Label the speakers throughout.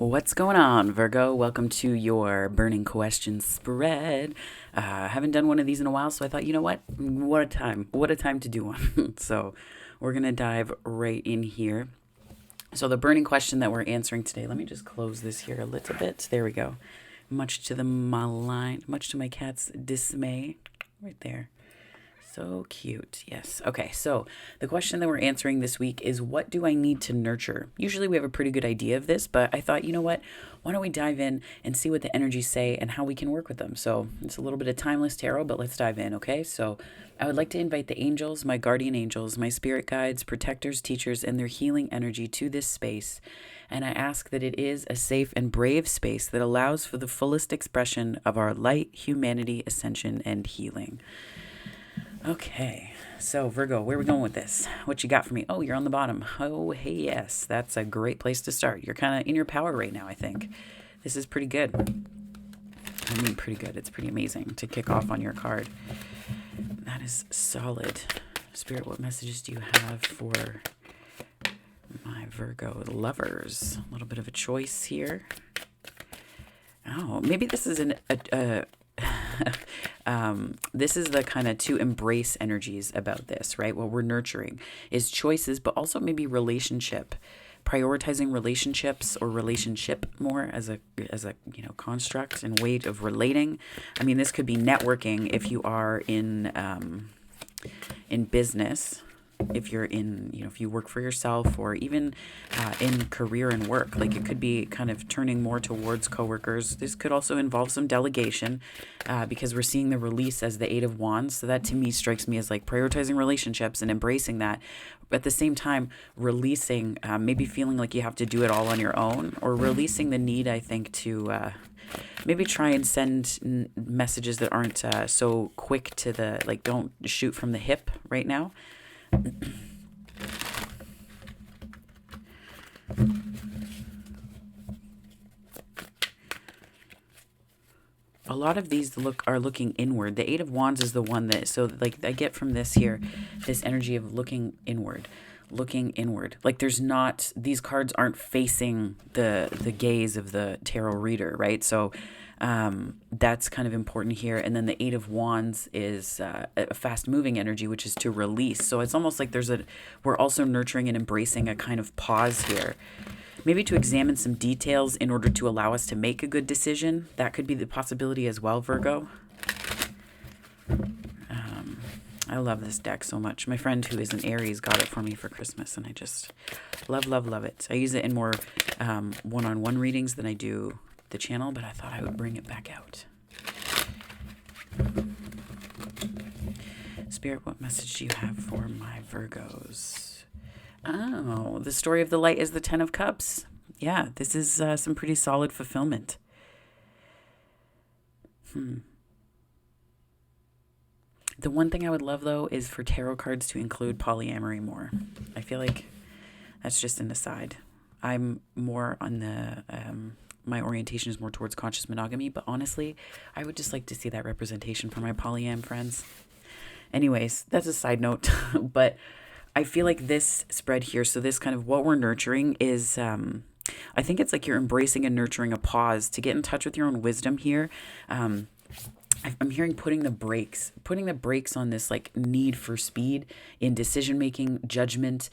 Speaker 1: What's going on, Virgo? Welcome to your burning question spread. Haven't done one of these in a while, so I thought, you know what? What a time. What a time to do one. So we're going to dive right in here. So the burning question that we're answering today, let me just close this here a little bit. There we go. Much to my cat's dismay. Right there. So cute. Yes. Okay. So the question that we're answering this week is, what do I need to nurture? Usually we have a pretty good idea of this, but I thought, you know what? Why don't we dive in and see what the energies say and how we can work with them? So it's a little bit of timeless tarot, but let's dive in. Okay. So I would like to invite the angels, my guardian angels, my spirit guides, protectors, teachers, and their healing energy to this space. And I ask that it is a safe and brave space that allows for the fullest expression of our light, humanity, ascension, and healing. Okay, so Virgo, where are we going with this? What you got for me? Oh, you're on the bottom. Oh, hey, yes, that's a great place to start. You're kind of in your power right now, I think. This is pretty good. I mean, pretty good. It's pretty amazing to kick off on your card. That is solid. Spirit, what messages do you have for my Virgo lovers? A little bit of a choice here. Oh, maybe this is this is the kind of to embrace energies about this, right? What we're nurturing is choices, but also maybe relationship, prioritizing relationships or relationship more as a construct and way of relating. I mean, this could be networking if you are in business, if you're in, if you work for yourself, or even in career and work. Like, it could be kind of turning more towards coworkers. This could also involve some delegation because we're seeing the release as the Eight of Wands. So that to me strikes me as like prioritizing relationships and embracing that. At the same time, releasing, maybe feeling like you have to do it all on your own, or releasing the need, I think, to maybe try and send messages that aren't so quick to the, like, don't shoot from the hip right now. A lot of these are looking inward. The Eight of Wands is the one that, so like I get from this here, this energy of looking inward. Like, there's not, these cards aren't facing the gaze of the tarot reader, right? So that's kind of important here. And then the Eight of Wands is a fast moving energy, which is to release. So it's almost like we're also nurturing and embracing a kind of pause here. Maybe to examine some details in order to allow us to make a good decision. That could be the possibility as well, Virgo. I love this deck so much. My friend who is an Aries got it for me for Christmas, and I just love it. I use it in more one-on-one readings than I do the channel, but I thought I would bring it back out. Spirit, what message do you have for my Virgos? Oh, the story of the light is the Ten of Cups. Yeah, this is some pretty solid fulfillment. The one thing I would love, though, is for tarot cards to include polyamory more. I feel like that's just an aside. I'm more on the, my orientation is more towards conscious monogamy, but honestly, I would just like to see that representation for my polyam friends. Anyways, that's a side note, but I feel like this spread here, so this kind of what we're nurturing is, I think it's like you're embracing and nurturing a pause to get in touch with your own wisdom here. I'm hearing putting the brakes on this, like, need for speed in decision making, judgment,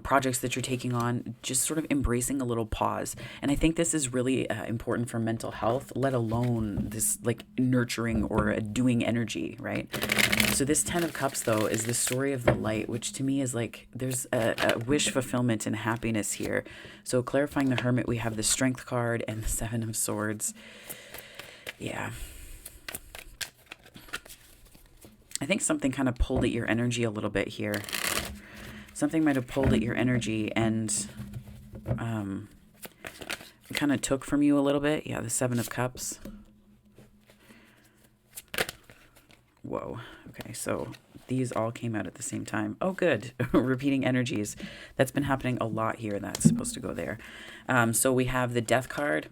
Speaker 1: projects that you're taking on, just sort of embracing a little pause. And I think this is really important for mental health, let alone this like nurturing or a doing energy, right? So this Ten of Cups, though, is the story of the light, which to me is like there's a wish fulfillment and happiness here. So clarifying the Hermit, we have the Strength card and the Seven of Swords. Yeah. I think something kind of pulled at your energy a little bit here. Something might have pulled at your energy and kind of took from you a little bit. Yeah, the Seven of Cups. Whoa. Okay, so these all came out at the same time. Oh, good. Repeating energies. That's been happening a lot here. That's supposed to go there. So we have the Death card.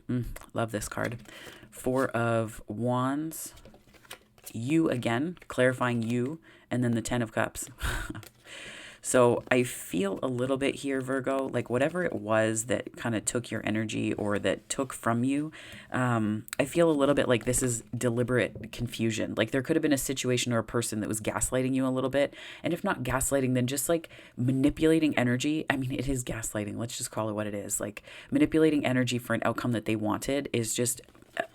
Speaker 1: Love this card. Four of Wands. You again, clarifying you, and then the Ten of Cups. So I feel a little bit here, Virgo, like whatever it was that kind of took your energy or that took from you, I feel a little bit like this is deliberate confusion. Like there could have been a situation or a person that was gaslighting you a little bit. And if not gaslighting, then just like manipulating energy. I mean, it is gaslighting. Let's just call it what it is. Like manipulating energy for an outcome that they wanted is just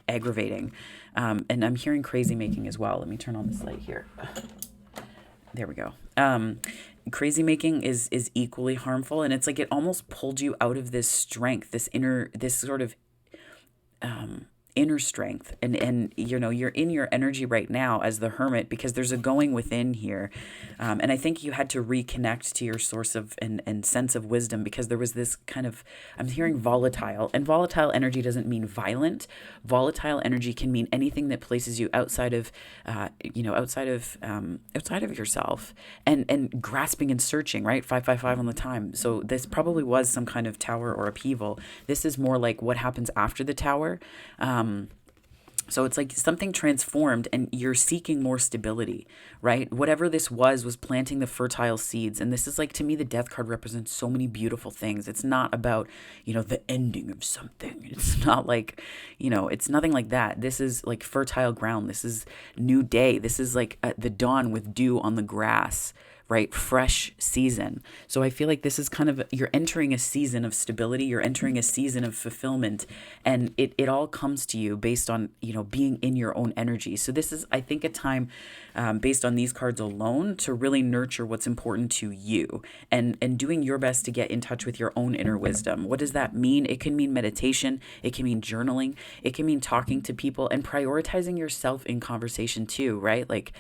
Speaker 1: aggravating. And I'm hearing crazy making as well. Let me turn on this light here. There we go. Crazy making is equally harmful, and it's like it almost pulled you out of this strength, this sort of inner strength, and you're in your energy right now as the hermit because there's a going within here, and I think you had to reconnect to your source of and sense of wisdom because there was this kind of, I'm hearing volatile, and volatile energy doesn't mean violent. Volatile energy can mean anything that places you outside of yourself, and grasping and searching, right? 555 on the time. So this probably was some kind of tower or upheaval. This is more like what happens after the tower. So it's like something transformed and you're seeking more stability, right? Whatever this was planting the fertile seeds. And this is like, to me, the death card represents so many beautiful things. It's not about, the ending of something. It's not like, it's nothing like that. This is like fertile ground. This is new day. This is like the dawn with dew on the grass, right? Fresh season. So I feel like this is kind of, you're entering a season of stability. You're entering a season of fulfillment, and it all comes to you based on, being in your own energy. So this is, I think, a time based on these cards alone to really nurture what's important to you and doing your best to get in touch with your own inner wisdom. What does that mean? It can mean meditation. It can mean journaling. It can mean talking to people and prioritizing yourself in conversation too, right? Like,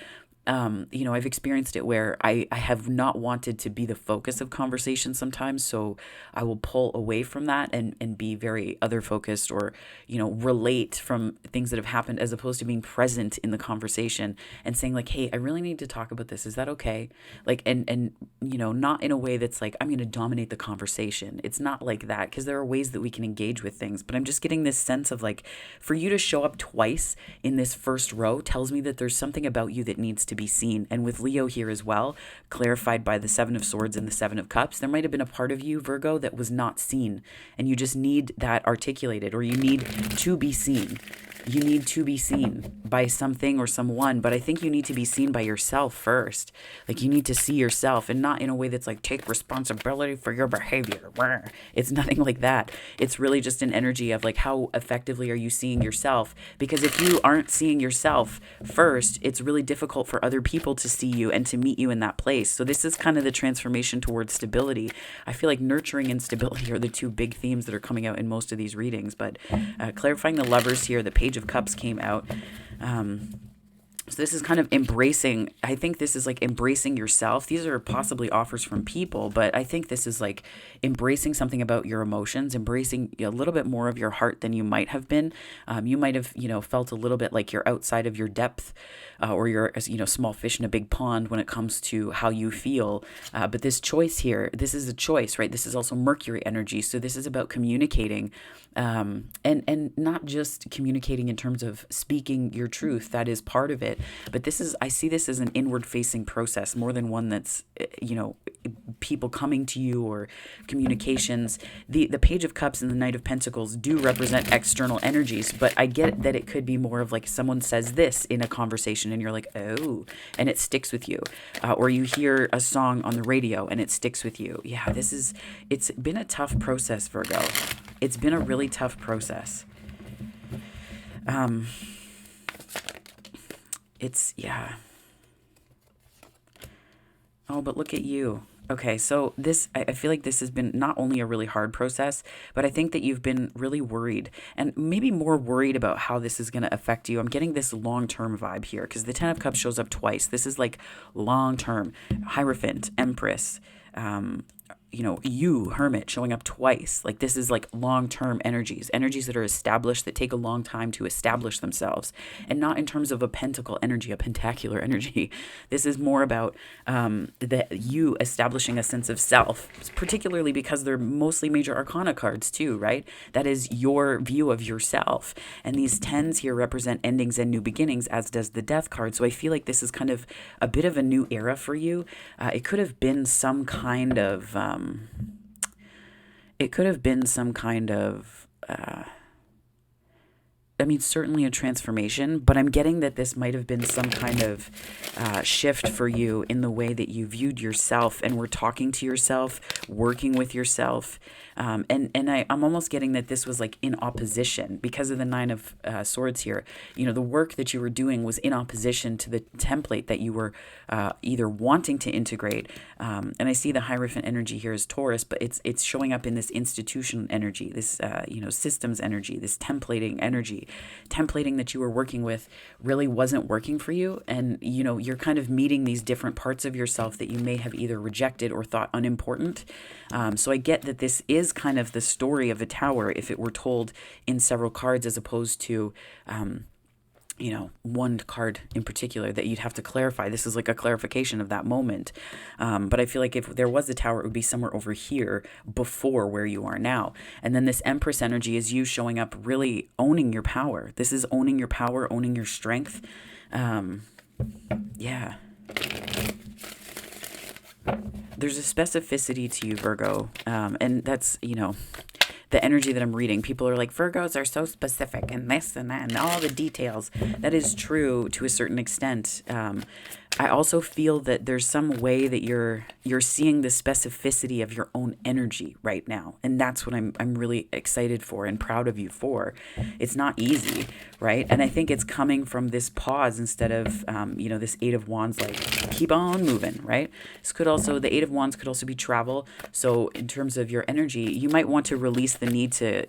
Speaker 1: I've experienced it where I have not wanted to be the focus of conversation sometimes. So I will pull away from that and be very other focused or, relate from things that have happened as opposed to being present in the conversation and saying like, hey, I really need to talk about this. Is that okay? Like, and not in a way that's like, I'm going to dominate the conversation. It's not like that because there are ways that we can engage with things. But I'm just getting this sense of like, for you to show up twice in this first row tells me that there's something about you that needs to be seen. And with Leo here as well, clarified by the Seven of Swords and the Seven of Cups, there might have been a part of you, Virgo, that was not seen. And you just need that articulated, or you need to be seen. You need to be seen by something or someone, but I think you need to be seen by yourself first. Like you need to see yourself, and not in a way that's like, take responsibility for your behavior. It's nothing like that. It's really just an energy of like, how effectively are you seeing yourself? Because if you aren't seeing yourself first, it's really difficult for other people to see you and to meet you in that place. So this is kind of the transformation towards stability. I feel like nurturing and stability are the two big themes that are coming out in most of these readings, but clarifying the Lovers here, the Page of Cups came out. So this is kind of embracing, I think this is like embracing yourself. These are possibly offers from people, but I think this is like embracing something about your emotions, embracing a little bit more of your heart than you might have been. You might have, felt a little bit like you're outside of your depth, or you're, small fish in a big pond when it comes to how you feel. But this choice here, this is a choice, right? This is also Mercury energy. So this is about communicating, and not just communicating in terms of speaking your truth. That is part of it. But I see this as an inward facing process more than one that's, people coming to you or communications. The Page of Cups and the Knight of Pentacles do represent external energies, but I get that it could be more of like someone says this in a conversation and you're like, oh, and it sticks with you. Or you hear a song on the radio and it sticks with you. Yeah, it's been a tough process, Virgo. It's been a really tough process. Yeah. Oh, but look at you. Okay, so I feel like this has been not only a really hard process, but I think that you've been really worried and maybe more worried about how this is going to affect you. I'm getting this long-term vibe here because the Ten of Cups shows up twice. This is like long-term. Hierophant, Empress, you, Hermit, showing up twice. Like this is like long-term energies that are established, that take a long time to establish themselves, and not in terms of a pentacle energy, a pentacular energy. This is more about you establishing a sense of self, particularly because they're mostly major arcana cards too, right? That is your view of yourself. And these tens here represent endings and new beginnings, as does the death card. So I feel like this is kind of a bit of a new era for you. It could have been some kind of certainly a transformation, but I'm getting that this might have been some kind of shift for you in the way that you viewed yourself and were talking to yourself, working with yourself. I'm almost getting that this was like in opposition because of the Nine of Swords here. The work that you were doing was in opposition to the template that you were either wanting to integrate. And I see the Hierophant energy here as Taurus, but it's showing up in this institution energy, this systems energy, this templating energy. Templating that you were working with really wasn't working for you, and you're kind of meeting these different parts of yourself that you may have either rejected or thought unimportant. So I get that this is kind of the story of a tower if it were told in several cards, as opposed to one card in particular that you'd have to clarify. This is like a clarification of that moment. But I feel like if there was a tower, it would be somewhere over here before where you are now. And then this Empress energy is you showing up, really owning your power. This is owning your power, owning your strength. Yeah. There's a specificity to you, Virgo. And that's, the energy that I'm reading. People are like, Virgos are so specific and this and that and all the details. That is true to a certain extent. I also feel that there's some way that you're seeing the specificity of your own energy right now. And that's what I'm really excited for and proud of you for. It's not easy, right? And I think it's coming from this pause instead of, this Eight of Wands, like keep on moving, right? The Eight of Wands could also be travel. So in terms of your energy, you might want to release the need to,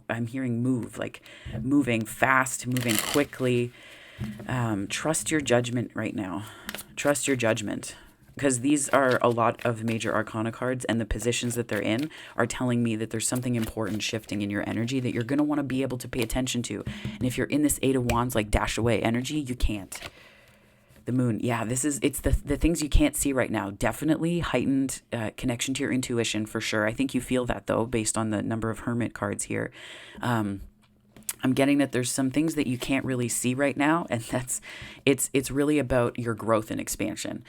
Speaker 1: I'm hearing move, like moving fast, moving quickly. Trust your judgment right now. Trust your judgment, because these are a lot of major arcana cards, and the positions that they're in are telling me that there's something important shifting in your energy that you're going to want to be able to pay attention to. And if you're in this Eight of Wands, like dash away energy, you can't. The moon, yeah, it's the things you can't see right now. Definitely heightened connection to your intuition for sure. I think you feel that though, based on the number of Hermit cards here. I'm getting that there's some things that you can't really see right now, and it's really about your growth and expansion.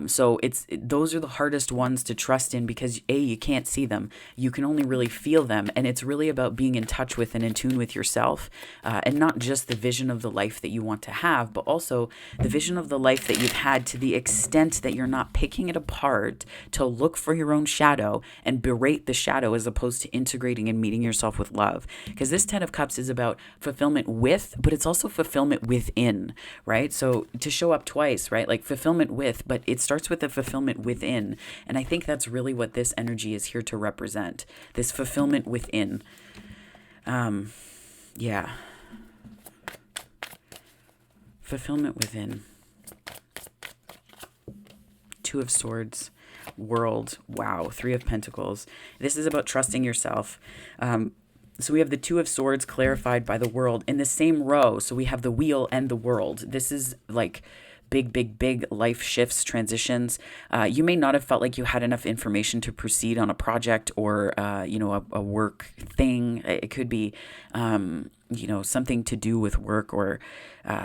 Speaker 1: So those are the hardest ones to trust in because you can't see them. You can only really feel them, and it's really about being in touch with and in tune with yourself, and not just the vision of the life that you want to have, but also the vision of the life that you've had, to the extent that you're not picking it apart to look for your own shadow and berate the shadow, as opposed to integrating and meeting yourself with love. Because this Ten of Cups is about fulfillment with, but it's also fulfillment within, right? So to show up twice, right? Like fulfillment with, but it starts with the fulfillment within. And I think that's really what this energy is here to represent, this fulfillment within. Yeah. Fulfillment within. Two of Swords. World. Wow. Three of Pentacles. This is about trusting yourself. So we have the Two of Swords clarified by the World in the same row. So we have the Wheel and the World. This is like big life shifts, transitions. You may not have felt like you had enough information to proceed on a project or, a work thing. It could be, something to do with work or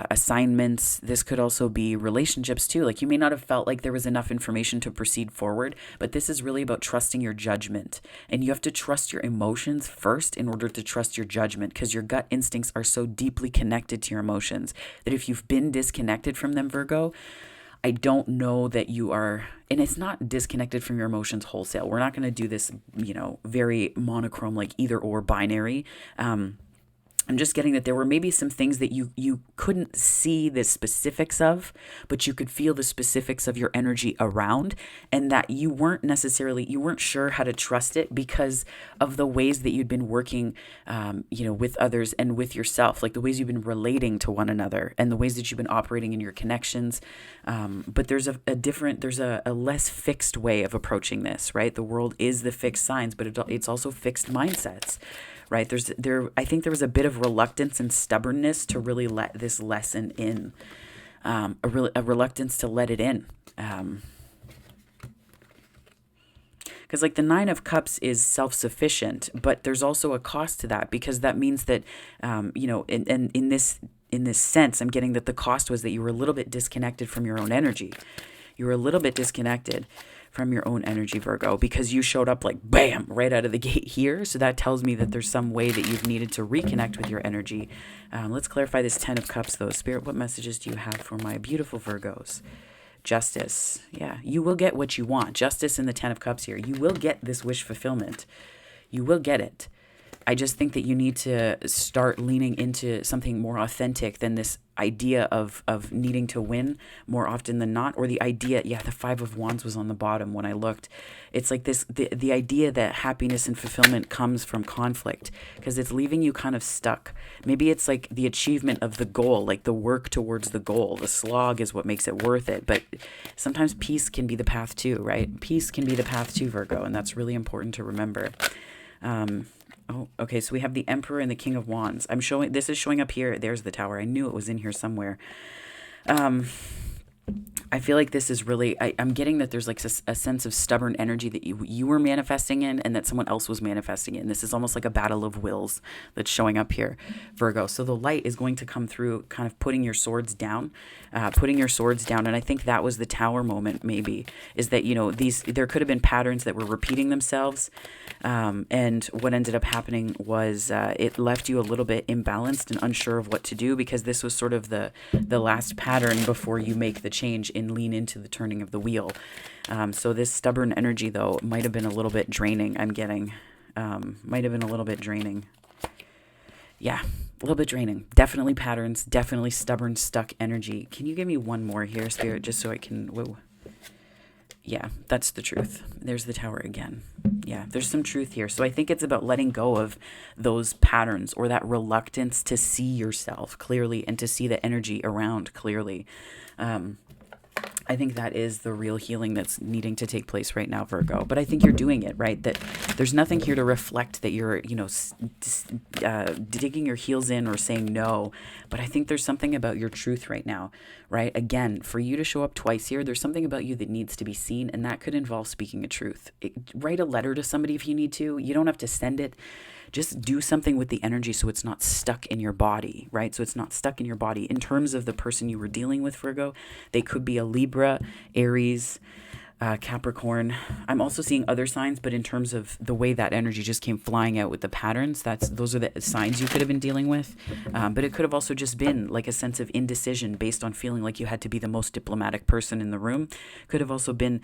Speaker 1: assignments. This could also be relationships too. Like you may not have felt like there was enough information to proceed forward, but this is really about trusting your judgment. And you have to trust your emotions first in order to trust your judgment, because your gut instincts are so deeply connected to your emotions that if you've been disconnected from them, Virgo, I don't know that you are, and it's not disconnected from your emotions wholesale. We're not going to do this, very monochrome, like either or binary. I'm just getting that there were maybe some things that you couldn't see the specifics of, but you could feel the specifics of your energy around, and that you weren't sure how to trust it because of the ways that you'd been working, with others and with yourself, like the ways you've been relating to one another and the ways that you've been operating in your connections. But there's a less fixed way of approaching this, right? The world is the fixed signs, but it's also fixed mindsets. Right. I think there was a bit of reluctance and stubbornness to really let this lesson in, a reluctance to let it in. Because like the Nine of Cups is self-sufficient, but there's also a cost to that, because that means that, in this sense, I'm getting that the cost was that you were a little bit disconnected from your own energy. You were a little bit disconnected from your own energy, Virgo, because you showed up like bam right out of the gate here. So that tells me that there's some way that you've needed to reconnect with your energy. Let's clarify this Ten of Cups though. Spirit, what messages do you have for my beautiful Virgos? Justice. Yeah, you will get what you want. Justice in the Ten of Cups here. You will get this wish fulfillment. You will get it. I just think that you need to start leaning into something more authentic than this idea of needing to win more often than not, or the idea, the Five of Wands was on the bottom when I looked. It's like this, the idea that happiness and fulfillment comes from conflict, because it's leaving you kind of stuck. Maybe it's like the achievement of the goal, like the work towards the goal. The slog is what makes it worth it. But sometimes peace can be the path too, right? Peace can be the path too, Virgo, and that's really important to remember. Oh, okay. So we have the Emperor and the King of Wands. This is showing up here. There's the Tower. I knew it was in here somewhere. I feel like this is really, I'm getting that there's like a sense of stubborn energy that you were manifesting in, and that someone else was manifesting in. This is almost like a battle of wills that's showing up here, Virgo. So the light is going to come through kind of putting your swords down. And I think that was the Tower moment, maybe, is that, there could have been patterns that were repeating themselves. And what ended up happening was it left you a little bit imbalanced and unsure of what to do, because this was sort of the last pattern before you make the change and lean into the turning of the wheel. So this stubborn energy, though, might have been a little bit draining, I'm getting. Might have been a little bit draining. Yeah, a little bit draining. Definitely patterns, definitely stubborn, stuck energy. Can you give me one more here, Spirit, just so I can... Whoa. Yeah, that's the truth. There's the Tower again. Yeah, there's some truth here. So I think it's about letting go of those patterns, or that reluctance to see yourself clearly and to see the energy around clearly. I think that is the real healing that's needing to take place right now, Virgo. But I think you're doing it, right? That there's nothing here to reflect that you're, digging your heels in or saying no. But I think there's something about your truth right now, right? Again, for you to show up twice here, there's something about you that needs to be seen, and that could involve speaking a truth. Write a letter to somebody if you need to. You don't have to send it. Just do something with the energy so it's not stuck in your body, right? So it's not stuck in your body. In terms of the person you were dealing with, Virgo, they could be a Libra, Aries, Capricorn. I'm also seeing other signs, but in terms of the way that energy just came flying out with the patterns, those are the signs you could have been dealing with. But it could have also just been like a sense of indecision based on feeling like you had to be the most diplomatic person in the room. Could have also been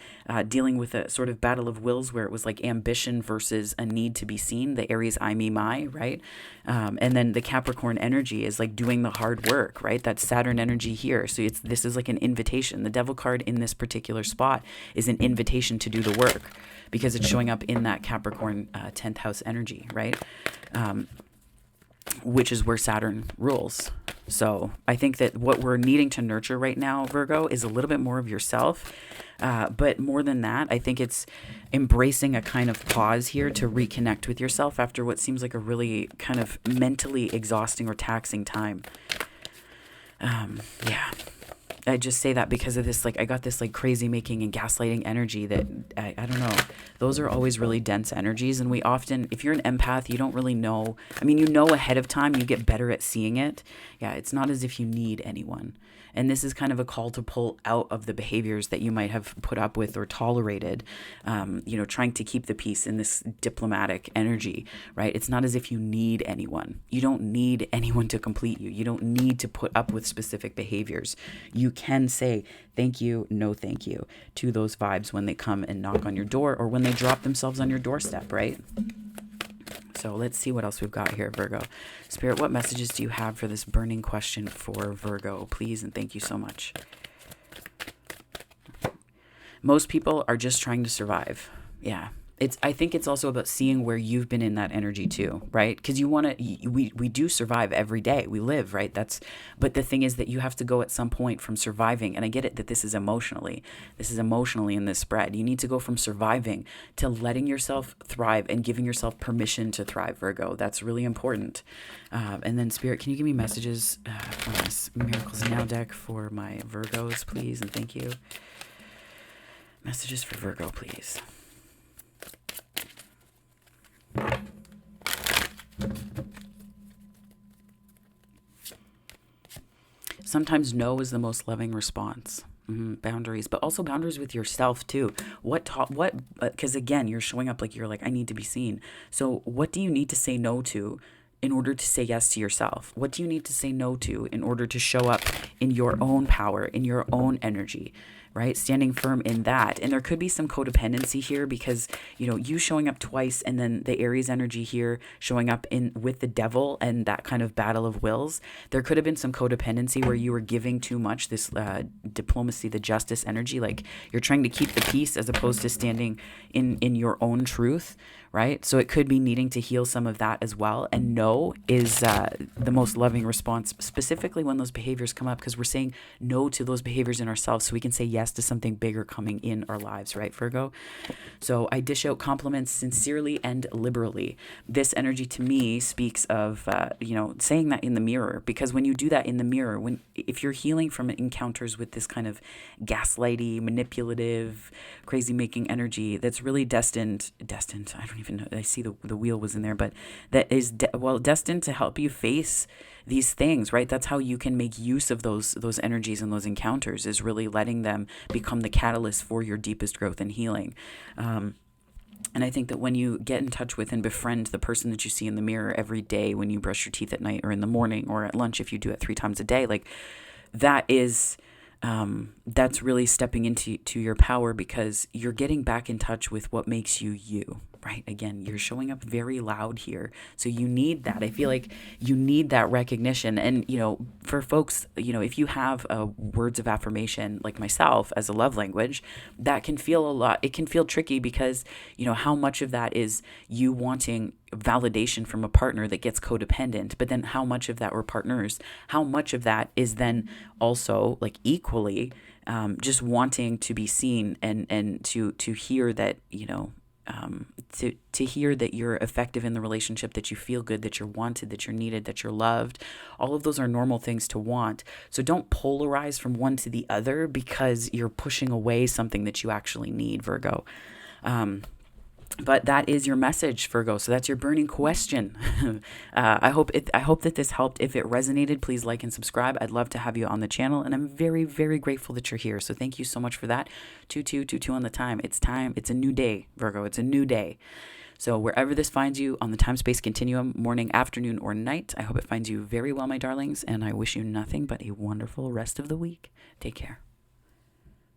Speaker 1: dealing with a sort of battle of wills where it was like ambition versus a need to be seen. The Aries, I, me, my, right? And then the Capricorn energy is like doing the hard work, right? That Saturn energy here. So this is like an invitation. The Devil card in this particular spot is an invitation to do the work, because it's showing up in that Capricorn 10th house energy, right? Which is where Saturn rules. So I think that what we're needing to nurture right now, Virgo, is a little bit more of yourself. But more than that, I think it's embracing a kind of pause here to reconnect with yourself after what seems like a really kind of mentally exhausting or taxing time. Yeah. I just say that because of this, like, I got this like crazy making and gaslighting energy that I don't know. Those are always really dense energies. And we often, if you're an empath, you don't really know. I mean, you know ahead of time, you get better at seeing it. Yeah, it's not as if you need anyone. And this is kind of a call to pull out of the behaviors that you might have put up with or tolerated, trying to keep the peace in this diplomatic energy, right? It's not as if you need anyone. You don't need anyone to complete you. You don't need to put up with specific behaviors. You can say thank you, no thank you to those vibes when they come and knock on your door or when they drop themselves on your doorstep, right? So let's see what else we've got here, Virgo. Spirit, what messages do you have for this burning question for Virgo? Please and thank you so much. Most people are just trying to survive. Yeah. I think it's also about seeing where you've been in that energy too, right? Because we do survive every day. We live, right? But the thing is that you have to go at some point from surviving. And I get it that this is emotionally in this spread. You need to go from surviving to letting yourself thrive and giving yourself permission to thrive, Virgo. That's really important. And then Spirit, can you give me messages from this Miracles Now deck for my Virgos, please? And thank you. Messages for Virgo, please. Sometimes no is the most loving response. Boundaries, but also boundaries with yourself too. Because again, you're showing up like you're like, I need to be seen. So what do you need to say no to in order to say yes to yourself? What do you need to say no to in order to show up in your own power, in your own energy? Right? Standing firm in that. And there could be some codependency here because, you showing up twice and then the Aries energy here showing up in with the devil and that kind of battle of wills. There could have been some codependency where you were giving too much, this diplomacy, the justice energy, like you're trying to keep the peace as opposed to standing in your own truth, right? So it could be needing to heal some of that as well. And no is the most loving response, specifically when those behaviors come up, because we're saying no to those behaviors in ourselves so we can say yes to something bigger coming in our lives, right, Virgo? So I dish out compliments sincerely and liberally. This energy to me speaks of, saying that in the mirror, because when you do that in the mirror, if you're healing from encounters with this kind of gaslighty, manipulative, crazy making energy, that's really destined, I don't even know, I see the wheel was in there, but that is, destined to help you face these things, right? That's how you can make use of those energies and those encounters, is really letting them become the catalyst for your deepest growth and healing. And I think that when you get in touch with and befriend the person that you see in the mirror every day, when you brush your teeth at night or in the morning or at lunch, if you do it 3 times a day, like that is, that's really stepping into your power, because you're getting back in touch with what makes you, right? Again, you're showing up very loud here. So you need that. I feel like you need that recognition. And, for folks, if you have words of affirmation like myself as a love language, that can feel it can feel tricky because, how much of that is you wanting validation from a partner that gets codependent, but then how much of that, or partners, how much of that is then also like equally just wanting to be seen and to hear that, to hear that you're effective in the relationship, that you feel good, that you're wanted, that you're needed, that you're loved. All of those are normal things to want. So don't polarize from one to the other because you're pushing away something that you actually need, Virgo. But that is your message, Virgo. So that's your burning question. I hope that this helped. If it resonated, please like and subscribe. I'd love to have you on the channel, and I'm very, very grateful that you're here. So thank you so much for that. 2222 on the time. It's time. It's a new day, Virgo. It's a new day. So wherever this finds you on the time-space continuum, morning, afternoon, or night, I hope it finds you very well, my darlings, and I wish you nothing but a wonderful rest of the week. Take care.